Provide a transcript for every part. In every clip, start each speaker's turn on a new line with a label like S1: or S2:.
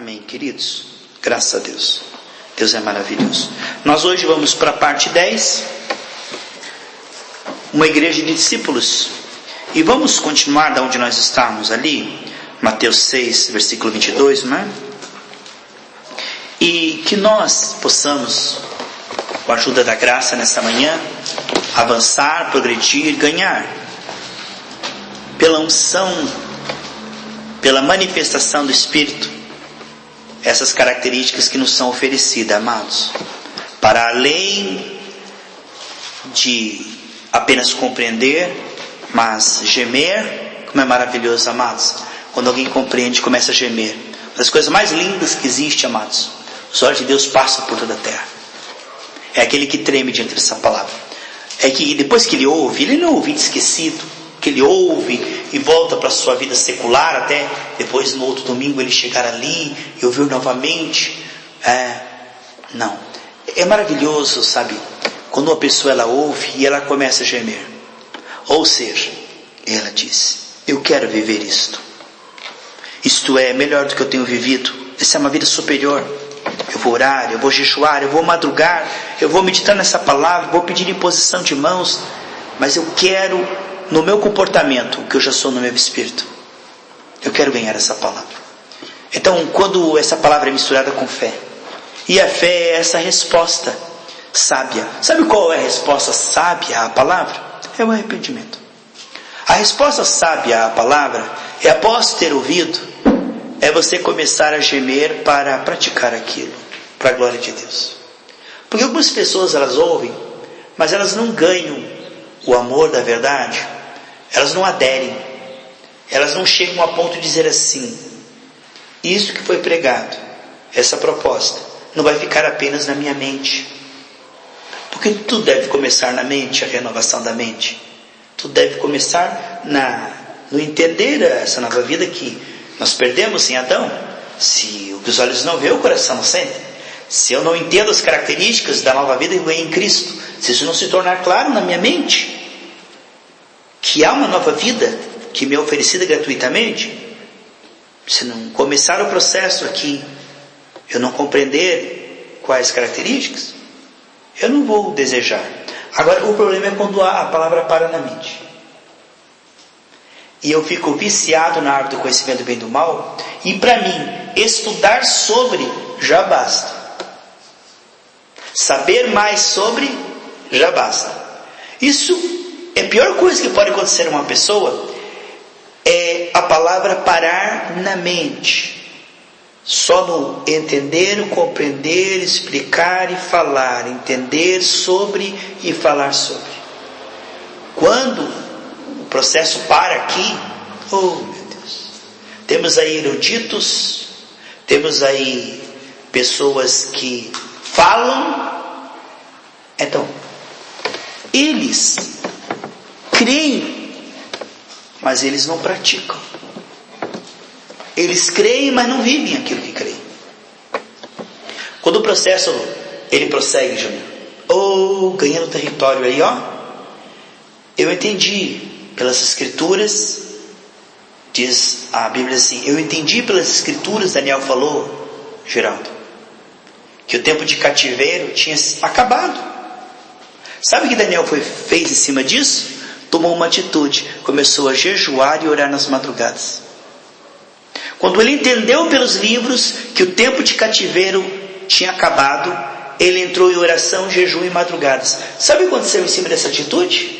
S1: Amém, queridos? Graças a Deus. Deus é maravilhoso. Nós hoje vamos para a parte 10. Uma igreja de discípulos. E vamos continuar da onde nós estávamos ali. Mateus 6, versículo 22, não é? E que nós possamos, com a ajuda da graça nessa manhã, avançar, progredir, ganhar. Pela unção, pela manifestação do Espírito, essas características que nos são oferecidas, amados, para além de apenas compreender, mas gemer. Como é maravilhoso, amados, quando alguém compreende, começa a gemer. Uma das coisas mais lindas que existe, amados, os olhos de Deus passam por toda a terra. É aquele que treme diante dessa palavra. É que depois que ele ouve, ele não é ouvido esquecido, que ele ouve e volta para a sua vida secular, até depois no outro domingo ele chegar ali e ouvir novamente. Não, é maravilhoso, sabe, quando uma pessoa ela ouve e ela começa a gemer. Ou seja, ela diz: eu quero viver isto é melhor do que eu tenho vivido, essa é uma vida superior. Eu vou orar, eu vou jejuar, eu vou madrugar, eu vou meditar nessa palavra, vou pedir imposição de mãos, mas eu quero no meu comportamento o que eu já sou no meu espírito. Eu quero ganhar essa palavra. Então, quando essa palavra é misturada com fé, e a fé é essa resposta sábia. Sabe qual é a resposta sábia à palavra? É o arrependimento. A resposta sábia à palavra é, após ter ouvido, é você começar a gemer para praticar aquilo, para a glória de Deus. Porque algumas pessoas elas ouvem, mas elas não ganham o amor da verdade. Elas não aderem, elas não chegam a ponto de dizer assim: isso que foi pregado, essa proposta, não vai ficar apenas na minha mente. Porque tudo deve começar na mente, a renovação da mente. Tudo deve começar no entender essa nova vida que nós perdemos em Adão. Se o que os olhos não veem, o coração não sente. Se eu não entendo as características da nova vida que ganhei em Cristo, se isso não se tornar claro na minha mente, que há uma nova vida que me é oferecida gratuitamente, se não começar o processo aqui, eu não compreender quais características, eu não vou desejar. Agora, o problema é quando a palavra para na mente e eu fico viciado na árvore do conhecimento do bem e do mal, e para mim estudar sobre já basta, saber mais sobre já basta. Isso é a pior coisa que pode acontecer a uma pessoa, é a palavra parar na mente. Só no entender, compreender, explicar e falar. Entender sobre e falar sobre. Quando o processo para aqui, oh meu Deus, temos aí eruditos, temos aí pessoas que falam, então, eles creem, mas eles não praticam. Eles creem, mas não vivem aquilo que creem. Quando o processo ele prossegue, Júnior, ganhando território aí, eu entendi pelas escrituras, diz a Bíblia assim, eu entendi pelas escrituras, Daniel falou, Geraldo, que o tempo de cativeiro tinha acabado. Sabe o que Daniel fez em cima disso? Tomou uma atitude, começou a jejuar e orar nas madrugadas. Quando ele entendeu pelos livros que o tempo de cativeiro tinha acabado, ele entrou em oração, jejum e madrugadas. Sabe o que aconteceu em cima dessa atitude?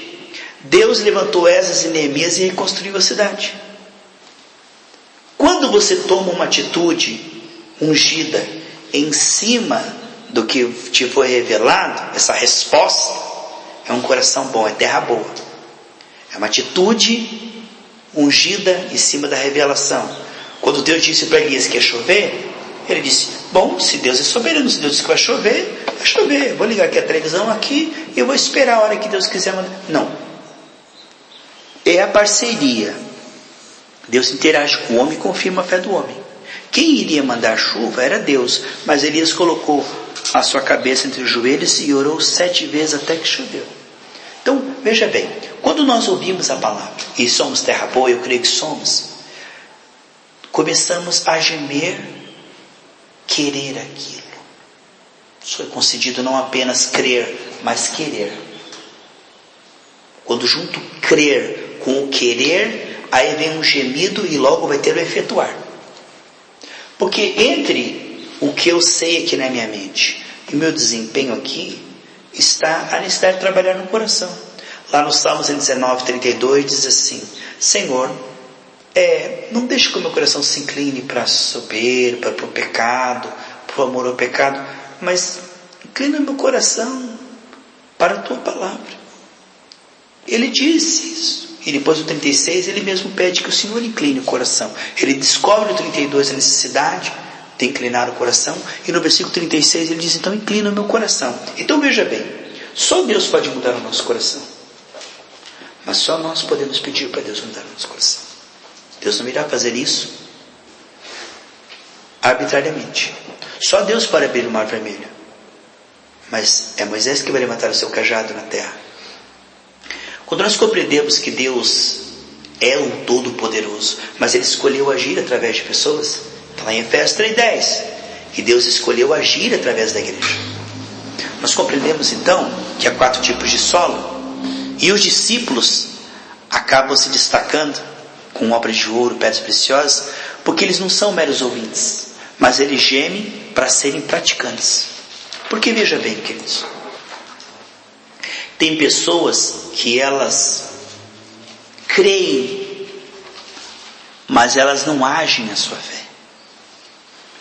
S1: Deus levantou Esdras e Neemias e reconstruiu a cidade. Quando você toma uma atitude ungida em cima do que te foi revelado, essa resposta é um coração bom, é terra boa. É uma atitude ungida em cima da revelação. Quando Deus disse para Elias que ia chover, ele disse, bom, se Deus é soberano, se Deus disse que vai chover, vai chover. Vou ligar aqui a televisão aqui e eu vou esperar a hora que Deus quiser mandar. Não. É a parceria. Deus interage com o homem e confirma a fé do homem. Quem iria mandar chuva era Deus, mas Elias colocou a sua cabeça entre os joelhos e orou 7 vezes até que choveu. Então, veja bem, quando nós ouvimos a palavra, e somos terra boa, eu creio que somos, começamos a gemer querer aquilo. Foi concedido não apenas crer, mas querer. Quando junto crer com o querer, aí vem um gemido e logo vai ter o efetuar. Porque entre o que eu sei aqui na minha mente e o meu desempenho aqui, está a necessidade de trabalhar no coração. Lá no Salmo 119, 32 diz assim: Senhor, não deixe que o meu coração se incline para a soberba, para o pecado, para o amor ao pecado, mas inclina o meu coração para a tua palavra. Ele disse isso. E depois do 36 ele mesmo pede que o Senhor incline o coração. Ele descobre no 32 a necessidade de inclinar o coração, e no versículo 36 ele diz: então inclina o meu coração. Então veja bem, só Deus pode mudar o nosso coração, mas só nós podemos pedir para Deus mudar o nosso coração. Deus não irá fazer isso arbitrariamente. Só Deus pode abrir o mar vermelho, mas é Moisés que vai levantar o seu cajado na terra. Quando nós compreendemos que Deus é um todo-poderoso, mas Ele escolheu agir através de pessoas, está lá em Efésios 3:10, que Deus escolheu agir através da igreja. Nós compreendemos então que há 4 tipos de solo, e os discípulos acabam se destacando com obras de ouro, pedras preciosas, porque eles não são meros ouvintes, mas eles gemem para serem praticantes. Porque veja bem, queridos, tem pessoas que elas creem, mas elas não agem na sua fé.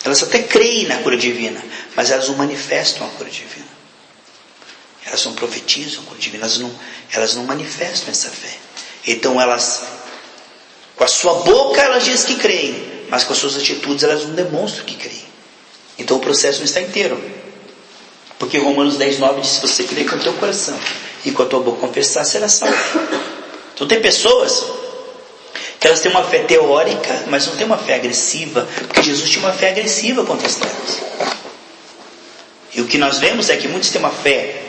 S1: Elas até creem na cura divina, mas elas não manifestam a cura divina. Elas não profetizam a cura divina, elas não manifestam essa fé. Então elas, com a sua boca elas dizem que creem, mas com as suas atitudes elas não demonstram que creem. Então o processo não está inteiro. Porque Romanos 10:9 diz: se você crer com o teu coração e com a tua boca confessar, será salvo. Então tem pessoas que elas têm uma fé teórica, mas não têm uma fé agressiva, porque Jesus tinha uma fé agressiva contra as trevas. E o que nós vemos é que muitos têm uma fé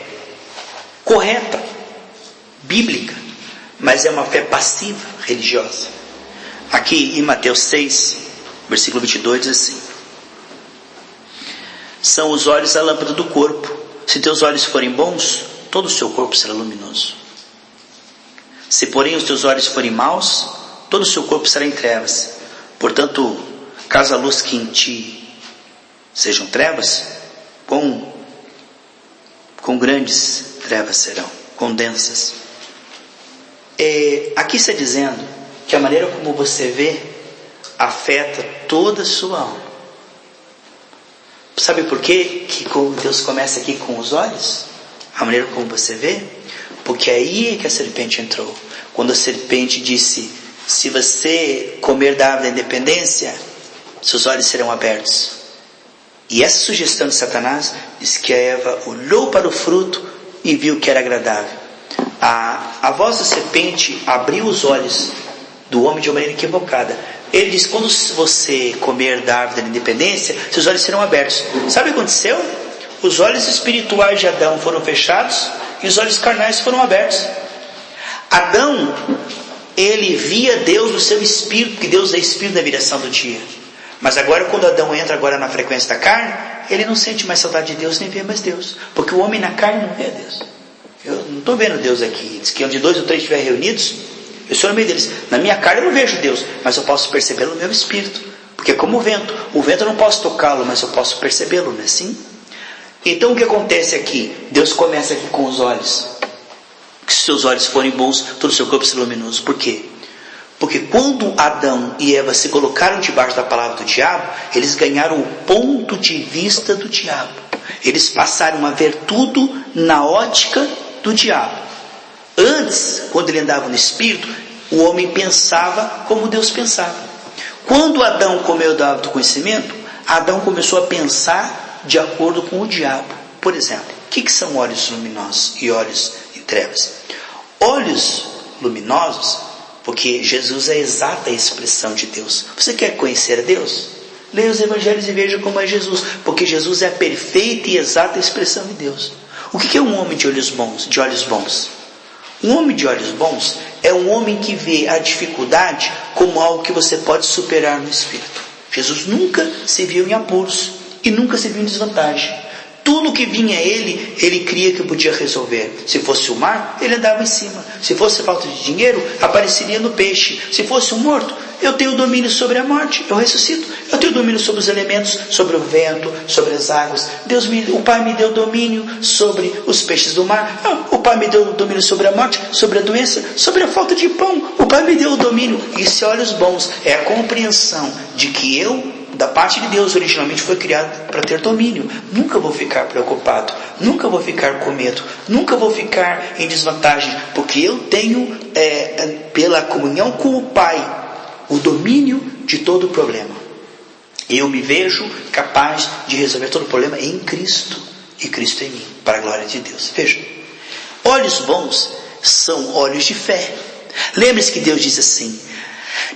S1: correta, bíblica, mas é uma fé passiva, religiosa. Aqui em Mateus 6, versículo 22 diz assim: são os olhos a lâmpada do corpo. Se teus olhos forem bons, todo o seu corpo será luminoso. Se porém os teus olhos forem maus, todo o seu corpo será em trevas. Portanto, caso a luz que em ti sejam trevas, quão grandes trevas serão, quão densas. Aqui está dizendo que a maneira como você vê afeta toda a sua alma. Sabe por quê que Deus começa aqui com os olhos? A maneira como você vê? Porque aí é que a serpente entrou. Quando a serpente disse: se você comer da árvore da independência, seus olhos serão abertos. E essa sugestão de Satanás diz que a Eva olhou para o fruto e viu que era agradável. A voz da serpente abriu os olhos do homem de uma maneira equivocada. Ele diz: quando você comer da árvore da independência, seus olhos serão abertos. Sabe o que aconteceu? Os olhos espirituais de Adão foram fechados e os olhos carnais foram abertos. Adão, ele via Deus no seu espírito, porque Deus é espírito da viração do dia. Mas agora, quando Adão entra agora na frequência da carne, ele não sente mais saudade de Deus, nem vê mais Deus. Porque o homem na carne não vê Deus. Eu não estou vendo Deus aqui. Diz que onde 2 ou 3 estiverem reunidos, eu sou no meio deles. Na minha carne eu não vejo Deus, mas eu posso percebê-lo no meu espírito. Porque é como o vento. O vento eu não posso tocá-lo, mas eu posso percebê-lo, não é assim? Então o que acontece aqui? Deus começa aqui com os olhos. Que se seus olhos forem bons, todo o seu corpo será luminoso. Por quê? Porque quando Adão e Eva se colocaram debaixo da palavra do diabo, eles ganharam o ponto de vista do diabo. Eles passaram a ver tudo na ótica do diabo. Antes, quando ele andava no espírito, o homem pensava como Deus pensava. Quando Adão comeu da árvore do conhecimento, Adão começou a pensar de acordo com o diabo. Por exemplo, o que são olhos luminosos e olhos em trevas? Olhos luminosos, porque Jesus é a exata expressão de Deus. Você quer conhecer a Deus? Leia os evangelhos e veja como é Jesus, porque Jesus é a perfeita e exata expressão de Deus. O que é um homem de olhos bons? Um homem de olhos bons é um homem que vê a dificuldade como algo que você pode superar no espírito. Jesus nunca se viu em apuros e nunca se viu em desvantagem. Tudo que vinha a ele cria que podia resolver. Se fosse o mar, ele andava em cima. Se fosse falta de dinheiro, apareceria no peixe. Se fosse um morto, eu tenho domínio sobre a morte, eu ressuscito. Eu tenho domínio sobre os elementos, sobre o vento, sobre as águas. O Pai me deu domínio sobre os peixes do mar. O Pai me deu domínio sobre a morte, sobre a doença, sobre a falta de pão. O Pai me deu o domínio. Isso é olhos bons, é a compreensão de que eu, da parte de Deus, originalmente foi criado para ter domínio. Nunca vou ficar preocupado, nunca vou ficar com medo, nunca vou ficar em desvantagem, porque eu tenho, pela comunhão com o Pai, o domínio de todo o problema. Eu me vejo capaz de resolver todo o problema em Cristo, e Cristo em mim, para a glória de Deus. Veja, olhos bons são olhos de fé. Lembre-se que Deus diz assim: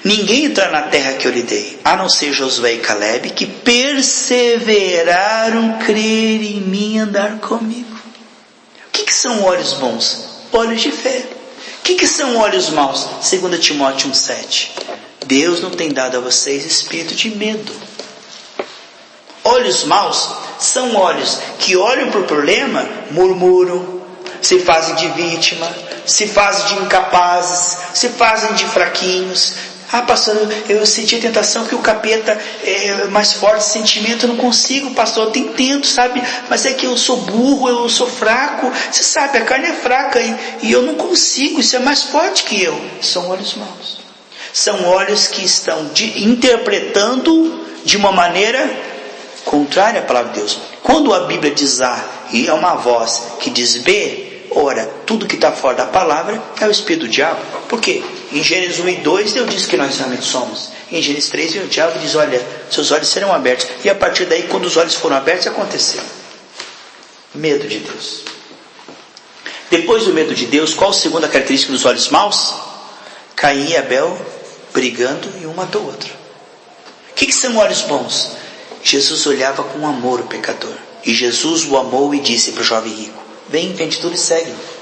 S1: ninguém entrará na terra que eu lhe dei, a não ser Josué e Caleb, que perseveraram crer em mim e andar comigo. O que são olhos bons? Olhos de fé. O que são olhos maus? 2 Timóteo 1,7. Deus não tem dado a vocês espírito de medo. Olhos maus são olhos que olham para o problema, murmuram, se fazem de vítima, se fazem de incapazes, se fazem de fraquinhos. Pastor, eu senti a tentação que o capeta é mais forte, esse sentimento, eu não consigo, pastor, eu tento, sabe, mas é que eu sou burro, eu sou fraco, você sabe, a carne é fraca e eu não consigo, isso é mais forte que eu. São olhos maus, são olhos que estão interpretando de uma maneira contrária à palavra de Deus. Quando a Bíblia diz A e é uma voz que diz B, ora, tudo que está fora da palavra é o espírito do diabo. Por quê? Em Gênesis 1 e 2, Deus diz que nós realmente somos. Em Gênesis 3, o diabo diz, olha, seus olhos serão abertos. E a partir daí, quando os olhos foram abertos, aconteceu. Medo de Deus. Depois do medo de Deus, qual a segunda característica dos olhos maus? Caim e Abel brigando e um matou o outro. O que são olhos bons? Jesus olhava com amor o pecador. E Jesus o amou e disse para o jovem rico: vem, vende tudo e segue-me.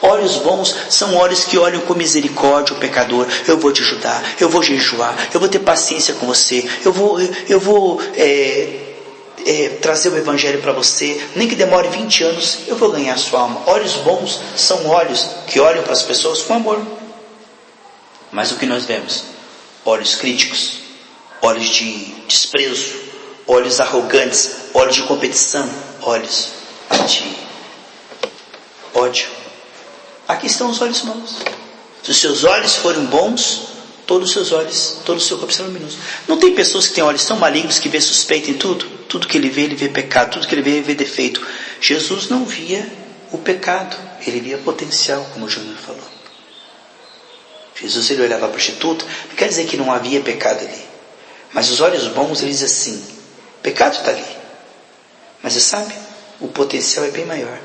S1: Olhos bons são olhos que olham com misericórdia o pecador. Eu vou te ajudar, eu vou jejuar, eu vou ter paciência com você, eu vou trazer o evangelho para você, nem que demore 20 anos, eu vou ganhar a sua alma. Olhos bons são olhos que olham para as pessoas com amor. Mas o que nós vemos? Olhos críticos, olhos de desprezo, olhos arrogantes, olhos de competição, olhos de ódio. Aqui estão os olhos maus. Se os seus olhos forem bons, todos os seus olhos, todo o seu corpo será luminoso. Não tem pessoas que têm olhos tão malignos que vê suspeita em tudo? Tudo que ele vê pecado, tudo que ele vê defeito. Jesus não via o pecado, ele via potencial, como o Júnior falou. Jesus, ele olhava para a prostituta, não quer dizer que não havia pecado ali. Mas os olhos bons, ele diz assim, pecado está ali. Mas você sabe, o potencial é bem maior.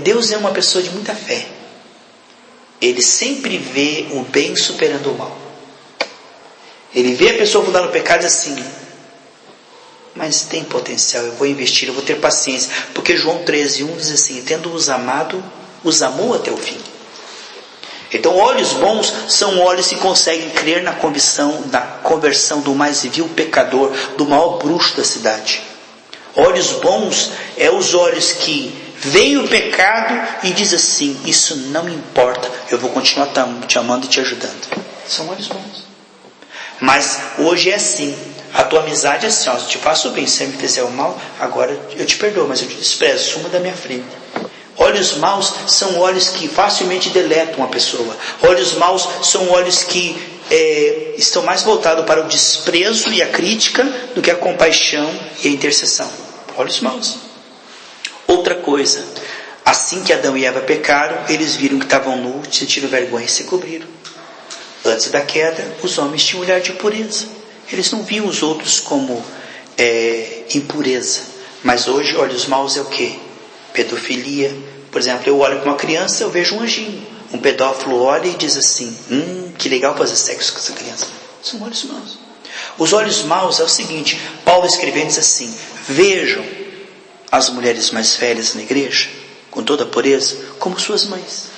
S1: Deus é uma pessoa de muita fé. Ele sempre vê o bem superando o mal. Ele vê a pessoa afundar no pecado assim, mas tem potencial, eu vou investir, eu vou ter paciência. Porque João 13:1 diz assim, tendo-os amado, os amou até o fim. Então olhos bons são olhos que conseguem crer na conversão do mais vil pecador, do maior bruxo da cidade. Olhos bons é os olhos que veem o pecado e diz assim, isso não me importa, eu vou continuar te amando e te ajudando. São olhos bons. Mas hoje é assim, a tua amizade é assim, se eu te faço bem, se você me fizer o mal, agora eu te perdoo, mas eu te desprezo, suma da minha frente. Olhos maus são olhos que facilmente deletam a pessoa. Olhos maus são olhos que estão mais voltados para o desprezo e a crítica do que a compaixão e a intercessão. Olhos maus. Outra coisa, assim que Adão e Eva pecaram, eles viram que estavam nus, sentiram vergonha e se cobriram. Antes da queda, os homens tinham um olhar de pureza. Eles não viam os outros como impureza. Mas hoje, olhos maus é o quê? Pedofilia. Por exemplo, eu olho para uma criança, eu vejo um anjinho. Um pedófilo olha e diz assim, que legal fazer sexo com essa criança. São olhos maus. Os olhos maus é o seguinte, Paulo escrevendo diz assim, vejam as mulheres mais velhas na igreja, com toda a pureza, como suas mães.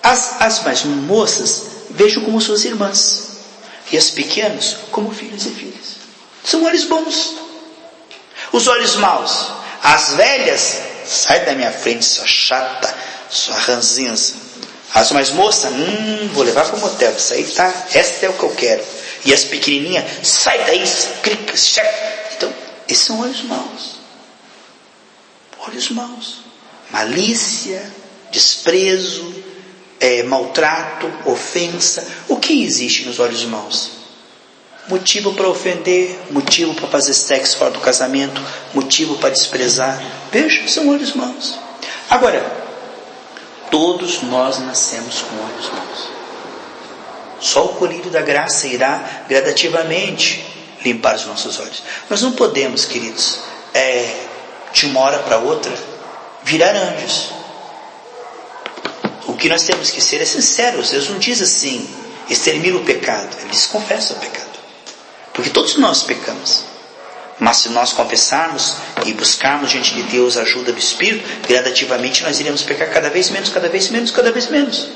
S1: As mais moças, vejam como suas irmãs. E as pequenas, como filhos e filhas. São olhos bons. Os olhos maus, as velhas, sai da minha frente, sua chata, sua ranzinza. As mais moças, vou levar para o motel, isso aí tá, essa é o que eu quero. E as pequenininhas, sai daí, clica, checa. Então, esses são olhos maus. Olhos maus. Malícia, desprezo, maltrato, ofensa. O que existe nos olhos maus? Motivo para ofender, motivo para fazer sexo fora do casamento, motivo para desprezar. Veja, são olhos maus. Agora, todos nós nascemos com olhos maus. Só o colírio da graça irá gradativamente limpar os nossos olhos. Nós não podemos, queridos, de uma hora para outra, virar anjos. O que nós temos que ser é sinceros. Deus não diz assim, extermina o pecado. Ele diz, confessa o pecado. Porque todos nós pecamos. Mas se nós confessarmos e buscarmos diante de Deus a ajuda do Espírito, gradativamente nós iremos pecar cada vez menos, cada vez menos, cada vez menos.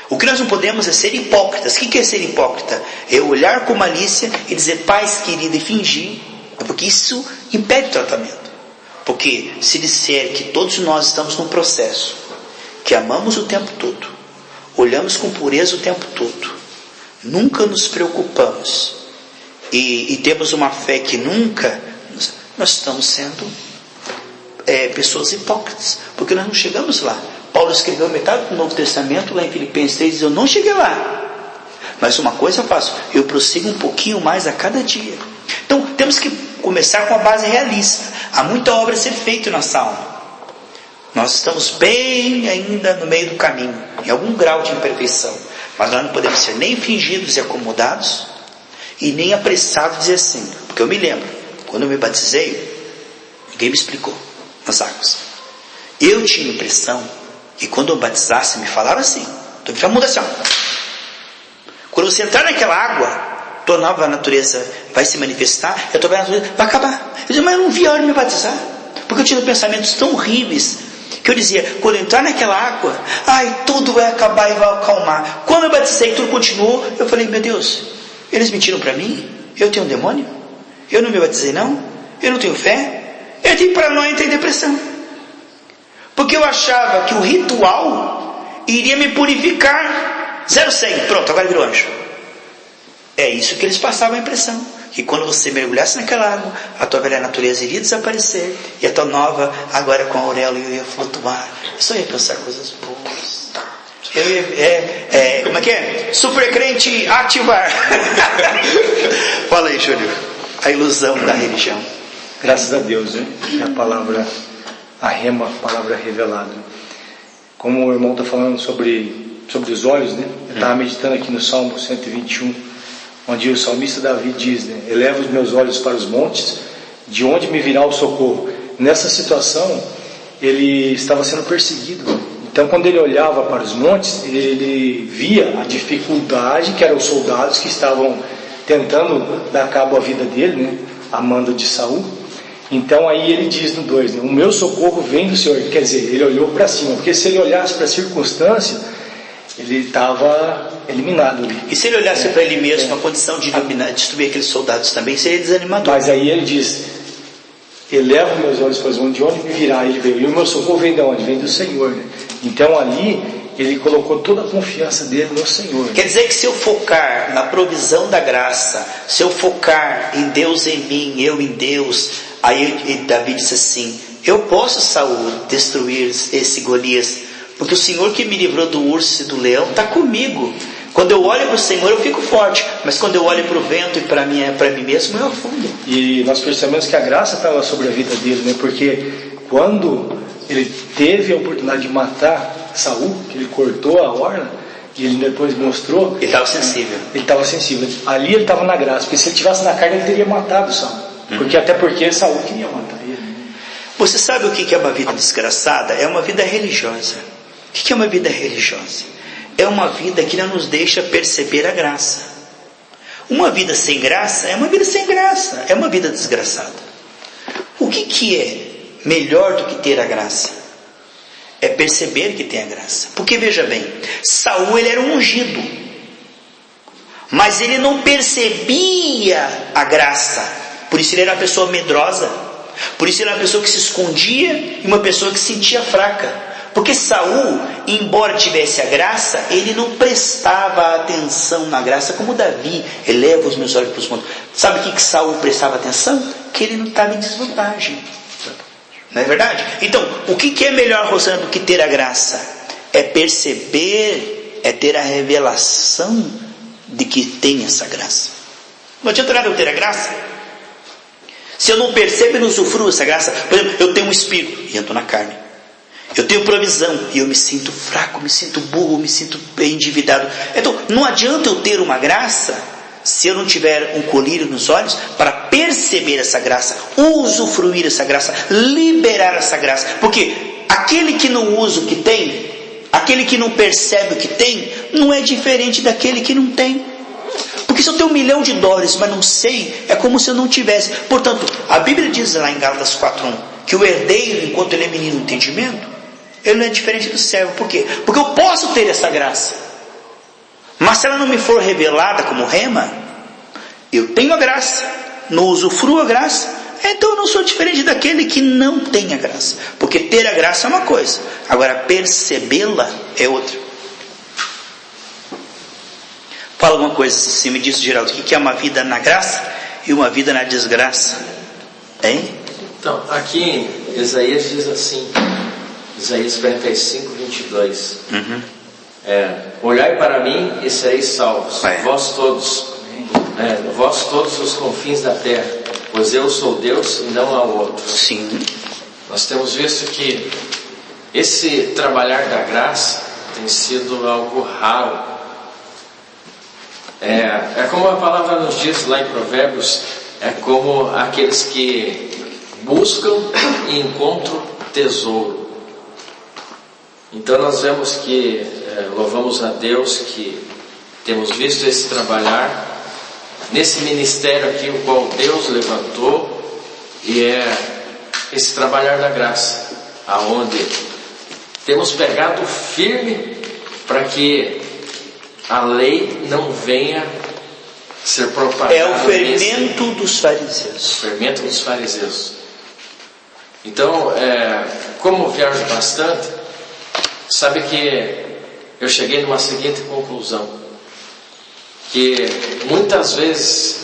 S1: O que nós não podemos é ser hipócritas. O que é ser hipócrita? É olhar com malícia e dizer paz querida e fingir. Porque isso impede o tratamento. Porque se disser que todos nós estamos num processo, que amamos o tempo todo, olhamos com pureza o tempo todo, nunca nos preocupamos e temos uma fé que nunca, nós estamos sendo pessoas hipócritas, porque nós não chegamos lá. Paulo escreveu metade do Novo Testamento lá em Filipenses 3, diz, eu não cheguei lá, mas uma coisa eu faço, eu prossigo um pouquinho mais a cada dia. Então temos que começar com a base realista. Há muita obra a ser feita nessa alma. Nós estamos bem ainda no meio do caminho, em algum grau de imperfeição, mas nós não podemos ser nem fingidos e acomodados e nem apressados dizer assim. Porque eu me lembro, quando eu me batizei, ninguém me explicou nas águas. Eu tinha a impressão que quando eu batizasse me falaram assim, então já muda assim, ó. Quando você entrar naquela água, tua nova natureza vai se manifestar, a tua velha natureza vai acabar. Eu dizia, mas eu não vi a hora de me batizar, porque eu tinha pensamentos tão horríveis que eu dizia, quando eu entrar naquela água, tudo vai acabar e vai acalmar. Quando eu batizei, tudo continuou, eu falei, meu Deus, eles mentiram para mim? Eu tenho um demônio? Eu não me batizei não? Eu não tenho fé? Eu tenho paranoia e tenho depressão. Porque eu achava que o ritual iria me purificar. 0,100, pronto, agora virou anjo. É isso que eles passavam a impressão. Que quando você mergulhasse naquela água, a tua velha natureza iria desaparecer. E a tua nova, agora com a auréola, ia flutuar. Eu só ia pensar coisas boas. Como é que é? Super crente ativar. Fala aí, Júlio. A ilusão da religião.
S2: Graças a Deus, né? A palavra, a rema, a palavra revelada. Como o irmão está falando sobre os olhos, né? Eu estava meditando aqui no Salmo 121, onde o salmista Davi diz, né? Eleva os meus olhos para os montes, de onde me virá o socorro. Nessa situação, ele estava sendo perseguido. Então, quando ele olhava para os montes, ele via a dificuldade que eram os soldados que estavam tentando dar cabo à vida dele, né? A mando de Saul. Então aí ele diz no 2, né? O meu socorro vem do Senhor. Quer dizer, ele olhou para cima, porque se ele olhasse para a circunstância, ele estava eliminado ali.
S1: E se ele olhasse para ele mesmo, a condição de destruir aqueles soldados também, seria desanimador.
S2: Mas aí ele diz, eleva meus olhos para os montes, de onde me virá? Ele veio, e o meu socorro vem de onde? Vem do Senhor, né? Então ali ele colocou toda a confiança dele no Senhor.
S1: Quer dizer que se eu focar na provisão da graça, se eu focar em Deus em mim, eu em Deus, aí Davi disse assim, eu posso, Saul, destruir esse Golias, porque o Senhor que me livrou do urso e do leão está comigo. Quando eu olho para o Senhor eu fico forte, mas quando eu olho para o vento e para mim mesmo eu afundo.
S2: E nós percebemos que a graça estava sobre a vida dele, né? Porque quando ele teve a oportunidade de matar Saul, que ele cortou a orla, e ele depois mostrou,
S1: ele estava sensível.
S2: Ele estava sensível. Ali ele estava na graça, porque se ele tivesse na carne ele teria matado Saul. Até porque Saul queria matar ele.
S1: Você sabe o que é uma vida desgraçada? É uma vida religiosa. O que é uma vida religiosa? É uma vida que não nos deixa perceber a graça. Uma vida sem graça é uma vida sem graça, é uma vida desgraçada. O que é melhor do que ter a graça? É perceber que tem a graça. Porque veja bem, Saul ele era um ungido. mas ele não percebia a graça. Por isso ele era uma pessoa medrosa. Por isso ele era uma pessoa que se escondia e uma pessoa que se sentia fraca. Porque Saul, embora tivesse a graça, ele não prestava atenção na graça como Davi. Eleva os meus olhos para os montes. Sabe o que Saul prestava atenção? Que ele não estava em desvantagem. Não é verdade? Então, o que é melhor, Rosana, do que ter a graça? É perceber, é ter a revelação de que tem essa graça. Não adianta nada eu ter a graça se eu não percebo e não usufruo essa graça. Por exemplo, eu tenho um espírito e entro na carne. Eu tenho provisão e eu me sinto fraco, me sinto burro, me sinto endividado. Então, não adianta eu ter uma graça se eu não tiver um colírio nos olhos para perceber essa graça, usufruir essa graça, liberar essa graça. Porque aquele que não usa o que tem, aquele que não percebe o que tem, não é diferente daquele que não tem. Porque se eu tenho $1 milhão, mas não sei, é como se eu não tivesse. Portanto, a Bíblia diz lá em Gálatas 4:1 que o herdeiro, enquanto ele é menino no entendimento, ele não é diferente do servo. Por quê? Porque eu posso ter essa graça, mas se ela não me for revelada como rema, eu tenho a graça, não usufruo a graça, então eu não sou diferente daquele que não tem a graça. Porque ter a graça é uma coisa, agora percebê-la é outra. Fala alguma coisa assim, me diz, Geraldo, o que é uma vida na graça e uma vida na desgraça? Hein?
S3: Então, aqui em Isaías diz assim, Isaías 45:22. Olhai para mim e sereis salvos, vós todos os confins da terra, pois eu sou Deus e não há outro.
S1: Sim.
S3: Nós temos visto que esse trabalhar da graça tem sido algo raro. É como a palavra nos diz lá em Provérbios, é como aqueles que buscam e encontram tesouro. Então nós vemos que louvamos a Deus que temos visto esse trabalhar nesse ministério aqui, o qual Deus levantou, e é esse trabalhar da graça, aonde temos pegado firme para que a lei não venha ser propagada.
S1: É o fermento dos fariseus.
S3: O fermento dos fariseus. Então, como viajo bastante, sabe que eu cheguei numa seguinte conclusão, que muitas vezes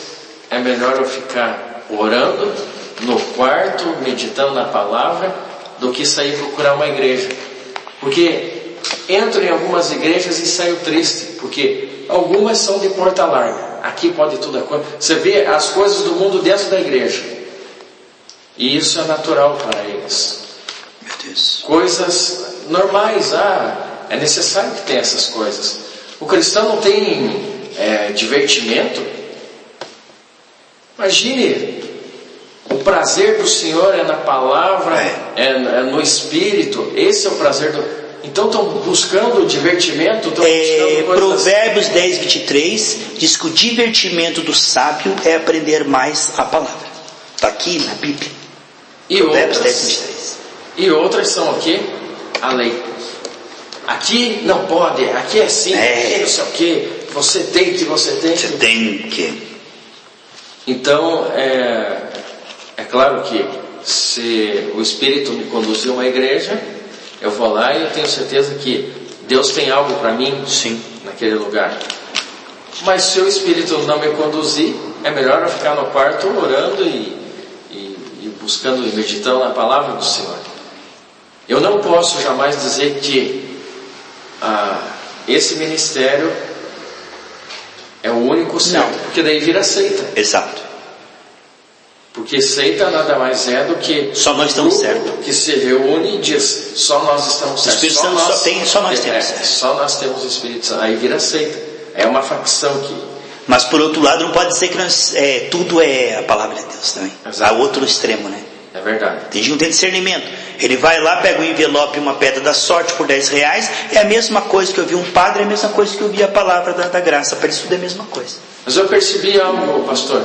S3: é melhor eu ficar orando no quarto, meditando na palavra, do que sair procurar uma igreja. Porque entro em algumas igrejas e saio triste, porque algumas são de porta larga. Aqui pode tudo acontecer. Você vê as coisas do mundo dentro da igreja, e isso é natural para eles.
S1: Meu Deus.
S3: Coisas normais, é necessário que tenha essas coisas. O cristão não tem divertimento. Imagine, o prazer do Senhor é na palavra, é no Espírito. Esse é o prazer do... Então estão buscando divertimento, estão buscando coisas...
S1: Provérbios 10:23 diz que o divertimento do sábio é aprender mais a palavra. Está aqui na Bíblia. Provérbios 10:23.
S3: E outras são o quê? A lei. Aqui não pode, aqui é assim, aqui não sei o quê. Você tem que...
S1: Você tem que...
S3: Então, é claro que se o Espírito me conduzir a uma igreja, eu vou lá e eu tenho certeza que Deus tem algo para mim,
S1: sim,
S3: naquele lugar. Mas se o Espírito não me conduzir, é melhor eu ficar no quarto orando e buscando e meditando na palavra do Senhor. Eu não posso jamais dizer que esse ministério é o único certo, porque daí vira seita.
S1: Exato.
S3: Porque seita nada mais é do que
S1: só nós estamos certos,
S3: que se reúne e diz só nós estamos certos.
S1: O Espírito Santo só nós temos certo.
S3: Só nós temos o Espírito Santo. Aí vira seita. É uma facção que...
S1: Mas por outro lado, não pode dizer que tudo é a palavra de Deus também. Exato. Há outro extremo, né?
S3: É verdade.
S1: Tem gente que não tem discernimento. Ele vai lá, pega um envelope e uma pedra da sorte por R$10. É a mesma coisa que eu vi um padre, é a mesma coisa que eu vi a palavra da graça. Para isso tudo é a mesma coisa.
S3: Mas eu percebi algo, pastor.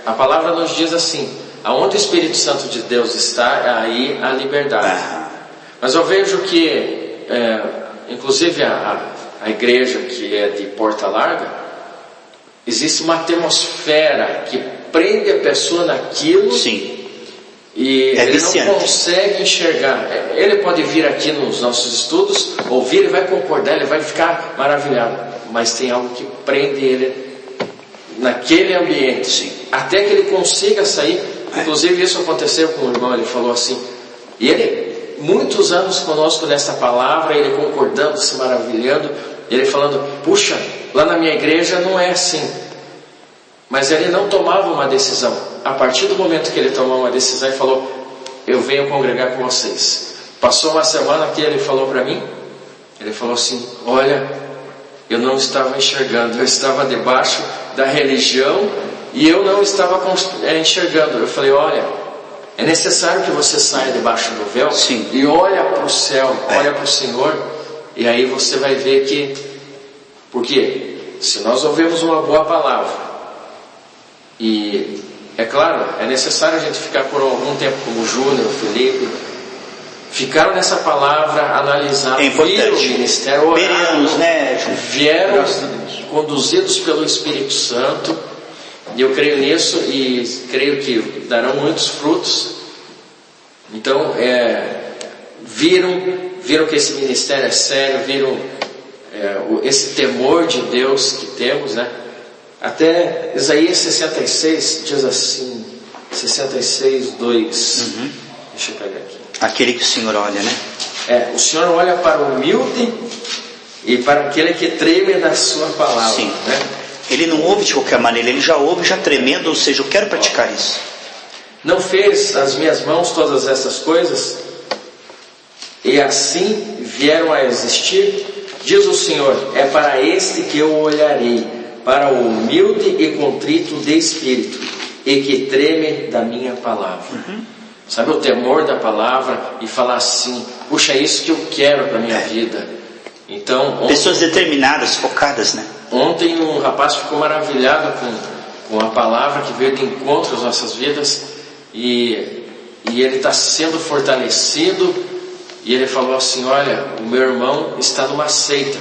S3: A palavra nos diz assim: aonde o Espírito Santo de Deus está, aí a liberdade. Mas eu vejo que, inclusive a igreja que é de porta larga, existe uma atmosfera que prende a pessoa naquilo.
S1: Sim.
S3: E ele
S1: viciante.
S3: não consegue enxergar. Ele pode vir aqui nos nossos estudos, ouvir, ele vai concordar, ele vai ficar maravilhado, mas tem algo que prende ele naquele ambiente.
S1: Sim.
S3: Até que ele consiga sair. Inclusive isso aconteceu com o irmão, ele falou assim, e ele, muitos anos conosco nessa palavra, ele concordando, se maravilhando, ele falando, puxa, lá na minha igreja não é assim. Mas ele não tomava uma decisão. A partir do momento que ele tomou uma decisão e falou, eu venho congregar com vocês. Passou uma semana que ele falou para mim, ele falou assim, olha, eu não estava enxergando, eu estava debaixo da religião e eu não estava enxergando. Eu falei, olha, é necessário que você saia debaixo do véu.
S1: Sim.
S3: E olha para o céu, olha para o Senhor, e aí você vai ver que, porque se nós ouvimos uma boa palavra, e é claro, é necessário a gente ficar por algum tempo, como o Júnior, o Felipe, ficaram nessa palavra, analisaram, viram o ministério, oraram, vieram conduzidos pelo Espírito Santo, e eu creio nisso e creio que darão muitos frutos. Então, viram que esse ministério é sério, viram esse temor de Deus que temos, né? Até Isaías 66 diz assim, 66, 2. Deixa eu pegar aqui.
S1: Aquele que o Senhor olha, né?
S3: O Senhor olha para o humilde e para aquele que treme da sua palavra.
S1: Sim.
S3: Né?
S1: Ele não ouve de qualquer maneira, ele já ouve, já tremendo, ou seja, eu quero praticar isso.
S3: Não fez as minhas mãos todas essas coisas? E assim vieram a existir? Diz o Senhor, é para este que eu olharei, para o humilde e contrito de espírito, e que treme da minha palavra. Sabe, o temor da palavra e falar assim, puxa, é isso que eu quero para a minha vida. Então,
S1: pessoas determinadas, focadas, né?
S3: Ontem um rapaz ficou maravilhado com a palavra que veio de encontro às nossas vidas, e ele está sendo fortalecido, e ele falou assim, olha, o meu irmão está numa seita.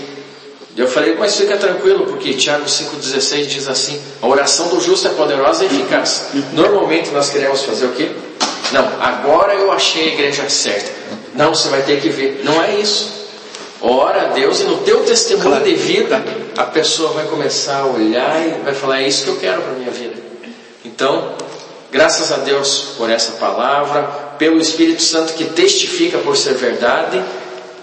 S3: Eu falei, mas fica tranquilo, porque Tiago 5,16 diz assim, a oração do justo é poderosa e eficaz. Normalmente nós queremos fazer o quê? Não, agora eu achei a igreja certa. Não, você vai ter que ver. Não é isso. Ora a Deus e no teu testemunho de vida, a pessoa vai começar a olhar e vai falar, é isso que eu quero para a minha vida. Então, graças a Deus por essa palavra, pelo Espírito Santo que testifica por ser verdade,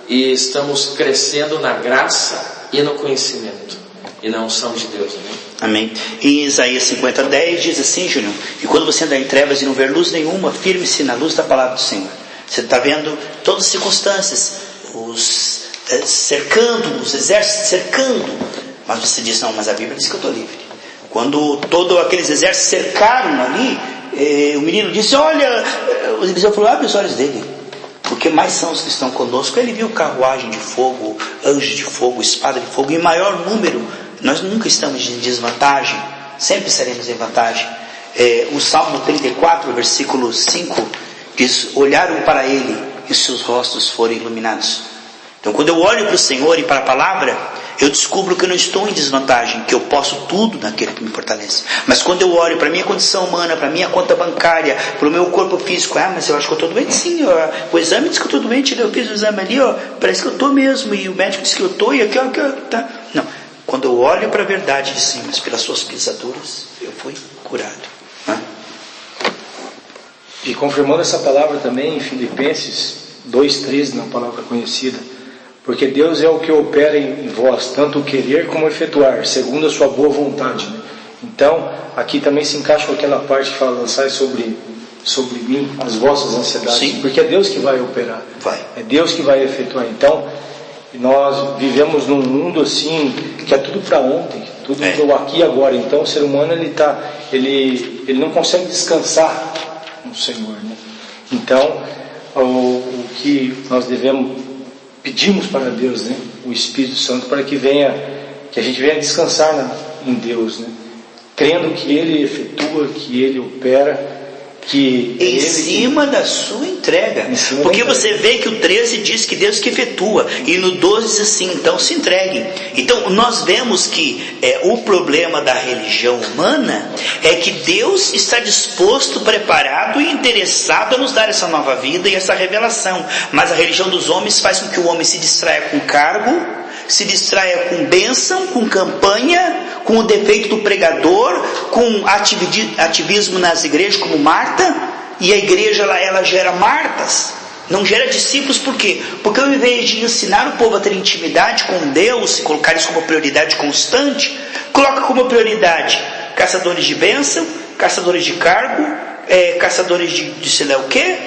S3: e estamos crescendo na graça e no conhecimento, e na unção de Deus.
S1: Amém. Em Isaías 50:10 diz assim, Júnior, e quando você andar em trevas e não ver luz nenhuma, firme-se na luz da palavra do Senhor. Você está vendo todas as circunstâncias, os cercando, os exércitos cercando, mas você diz, não, mas a Bíblia diz que eu estou livre. Quando todos aqueles exércitos cercaram ali, o menino disse, olha, o Eliseu falou, abre os olhos dele, porque mais são os que estão conosco. Ele viu carruagem de fogo, anjo de fogo, espada de fogo, em maior número. Nós nunca estamos em desvantagem, sempre seremos em vantagem. O Salmo 34, versículo 5, diz, olharam para ele e os seus rostos foram iluminados. Então quando eu olho para o Senhor e para a palavra, eu descubro que eu não estou em desvantagem, que eu posso tudo naquele que me fortalece. Mas quando eu olho para a minha condição humana, para a minha conta bancária, para o meu corpo físico, mas eu acho que eu estou doente sim, o exame diz que eu estou doente, eu fiz o exame ali, parece que eu estou mesmo, e o médico diz que eu estou, e aqui, tá. Não, quando eu olho para a verdade, diz sim, mas pelas suas pisaduras eu fui curado.
S2: E confirmando essa palavra também em Filipenses 2,13, na palavra conhecida, porque Deus é o que opera em vós, tanto o querer como o efetuar, segundo a sua boa vontade. Né? Então, aqui também se encaixa com aquela parte que fala, lançai sobre mim as vossas ansiedades. Sim. Porque é Deus que vai operar, é Deus que vai efetuar. Então, nós vivemos num mundo assim, que é tudo para ontem, tudo para o aqui e agora. Então, o ser humano, ele não consegue descansar no Senhor. Né? Então, o que nós pedimos para Deus, né? O Espírito Santo, para que a gente venha descansar em Deus, né? Crendo que Ele efetua, que Ele opera, que
S1: em cima da sua entrega, porque você vê que o 13 diz que Deus que efetua, e no 12 diz assim, então se entreguem. Então nós vemos que o problema da religião humana é que Deus está disposto, preparado e interessado a nos dar essa nova vida e essa revelação, mas a religião dos homens faz com que o homem se distraia com cargo, se distraia com bênção, com campanha, com o defeito do pregador, com ativismo nas igrejas como Marta, e a igreja ela gera Martas, não gera discípulos. Por quê? Porque ao invés de ensinar o povo a ter intimidade com Deus, e colocar isso como prioridade constante, coloca como prioridade caçadores de bênção, caçadores de cargo, caçadores de sei lá o quê,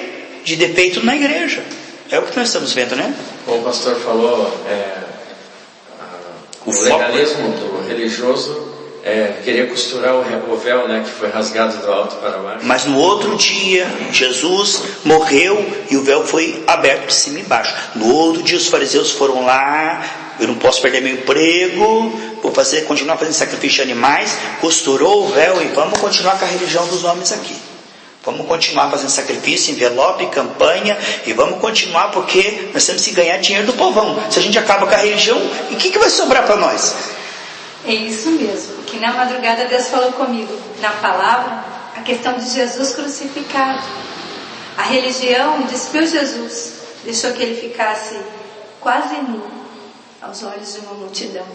S1: de defeito na igreja. É o que nós estamos vendo, né?
S3: Como o pastor falou, o legalismo do religioso queria costurar o véu, né, que foi rasgado do alto para baixo.
S1: Mas no outro dia, Jesus morreu e o véu foi aberto de cima e embaixo. No outro dia, os fariseus foram lá, eu não posso perder meu emprego, vou continuar fazendo sacrifício de animais, costurou o véu e vamos continuar com a religião dos homens aqui. Vamos continuar fazendo sacrifício, envelope, campanha, e vamos continuar porque nós temos que ganhar dinheiro do povão. Se a gente acaba com a religião, e o que vai sobrar para nós?
S4: É isso mesmo, que na madrugada Deus falou comigo, na palavra, a questão de Jesus crucificado. A religião despiu Jesus, deixou que ele ficasse quase nu aos olhos de uma multidão,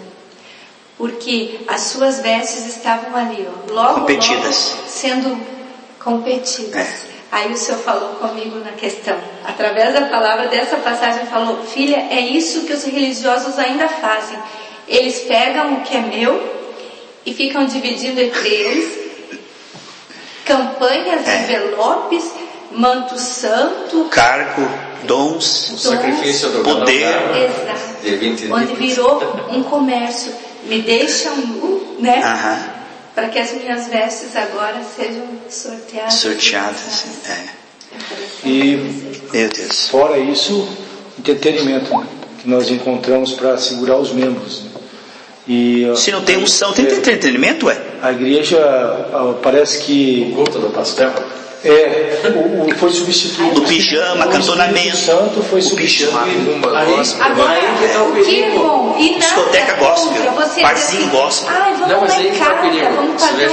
S4: porque as suas vestes estavam ali, logo sendo competidas. Aí o Senhor falou comigo na questão, através da palavra dessa passagem, falou: filha, é isso que os religiosos ainda fazem. Eles pegam o que é meu e ficam dividindo entre eles campanhas, envelopes, manto santo,
S1: cargo, dons,
S3: sacrifício do
S1: poder.
S4: Exato. Onde virou um comércio. Me deixam nu, né? Para que as minhas vestes agora sejam sorteadas.
S2: E,
S1: meu Deus,
S2: fora isso, entretenimento, né, que nós encontramos para segurar os membros, né? E,
S1: se não tem unção, tem entretenimento,
S2: a igreja parece que
S3: o culto do pastel
S2: foi substituído.
S1: Do pijama, cantonamento.
S2: O Santo foi substituído.
S4: Agora, que bom. E
S1: discoteca gospel, barzinho gospel.
S4: Vamos lá em casa, vamos fazer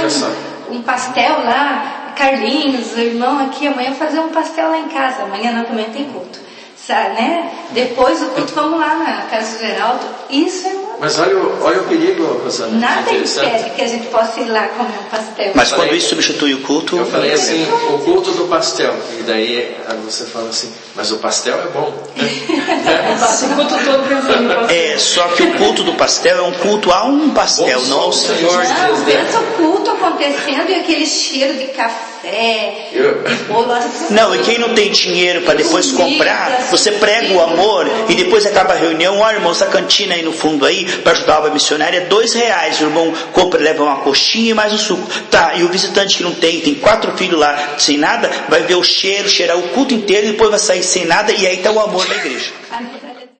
S4: um pastel lá. Carlinhos, o irmão aqui, amanhã fazer um pastel lá em casa. Amanhã não, também tem culto. Sabe, né? Depois do culto, vamos lá na casa do Geraldo. Isso é muito.
S3: Mas olha o perigo, Rosana.
S4: Nada impede que a gente possa ir lá comer um pastel.
S1: Mas quando isso substitui o culto...
S3: Eu falei assim, o culto do pastel. E daí você fala assim, mas o pastel é bom.
S4: O culto todo pensando no pastel.
S1: Só que o culto do pastel é um culto a um pastel, não ao Senhor.
S4: Não, pensa o culto acontecendo e aquele cheiro de café, de bolo assim.
S1: Não, e quem não tem dinheiro para depois comprar, você prega o amor e depois acaba a reunião. Ó, irmão, essa cantina aí no fundo aí, para ajudar a obra missionária, é R$2. O irmão compra, leva uma coxinha e mais um suco. Tá, e o visitante que não tem 4 filhos lá sem nada, vai ver o cheiro, cheirar o culto inteiro e depois vai sair sem nada, e aí está o amor da igreja.